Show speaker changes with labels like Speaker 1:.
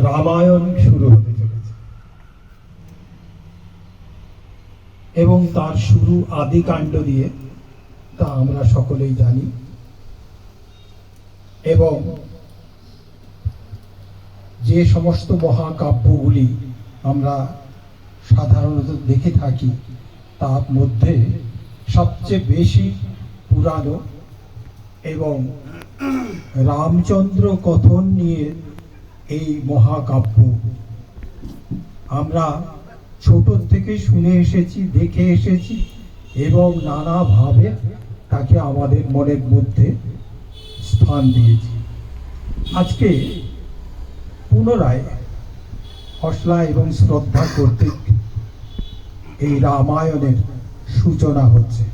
Speaker 1: রামায়ণ শুরু হতে চলেছে এবং তার শুরু আদিকাণ্ড দিয়ে, তা আমরা সকলেই জানি। এবং যে সমস্ত মহাকাব্যগুলি আমরা সাধারণত দেখে থাকি তার মধ্যে সবচেয়ে বেশি পুরানো এবং রামচন্দ্র কথন নিয়ে এই মহাকাব্য আমরা ছোট থেকে শুনে এসেছি, দেখে এসেছি এবং নানাভাবে তাকে আমাদের মনের মধ্যে স্থান দিয়েছি। আজকে পুনরায় হসলা এবং শ্রদ্ধা কর্তৃক এই রামায়ণের সূচনা হচ্ছে।